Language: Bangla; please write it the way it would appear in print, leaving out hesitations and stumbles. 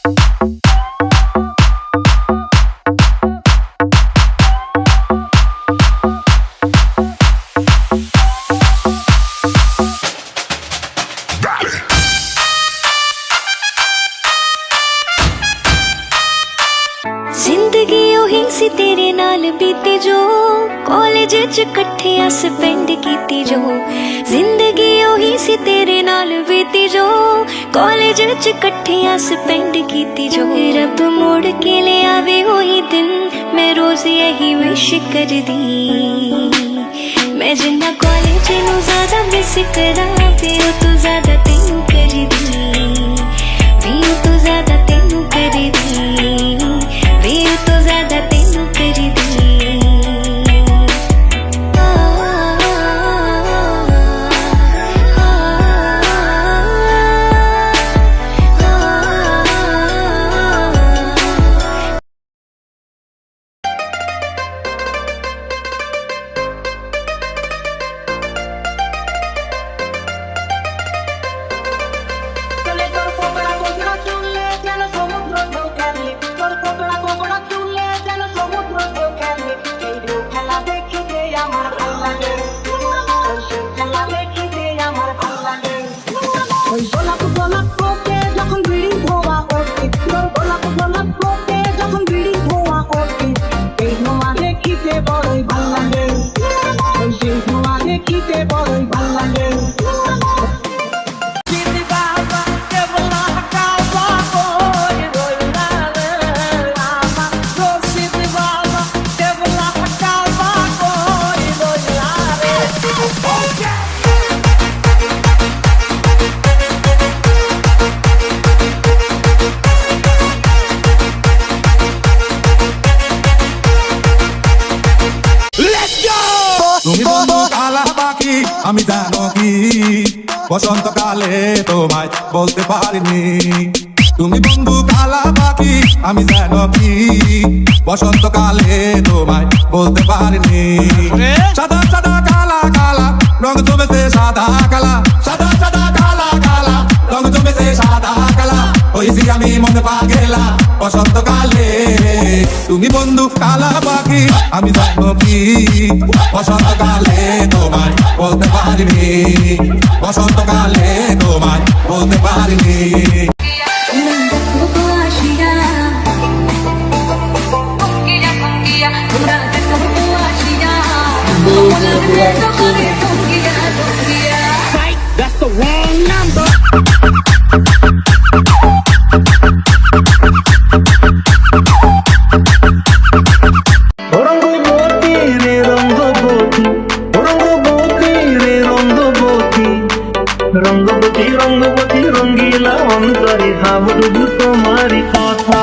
जिंदगी ओही सी तेरे नाल बीती जो कॉलेज च कट्ठे अस पिंड कीती जो जिंदगी ओही सी तेरे नाल बीती जो कॉलेज च कट्ठे अस पिंड कीती जो रब मोड़ के ले आवे वही दिन मैं रोज यही विश कर दी मैं जिन्ना कॉलेज नू ज्यादा मिस करा भी तू ज्यादा तेनू कर दी भी तू ज्यादा तेनू कर दी तो ज्यादा तेनू कर दी তুমি বন্ধু কালা পাখি আমি জানো কি বসন্তকালে তোমায় বলতে পারিনি তুমি বন্ধু কালা পাখি আমি জানো কি বসন্তকালে তোমায় বলতে পারিনি সাদা সাদা কালা কালা রং জমেছে সাদা কালা সাদা সাদা কালা কালা রং জমেছে সাদা কালা হইছি আমি মনে পাগেলা বসন্তকালে তুমি বন্ধু কালা পাখি আমি জানো কি বসন্তকালে তোমায় বলতে পারিনি বসন্তকালে তোমায় বলতে পারিনি That's the wrong number. Rangabati রঙ্গিলা অন্তরে ভাবরু তোমারি কথা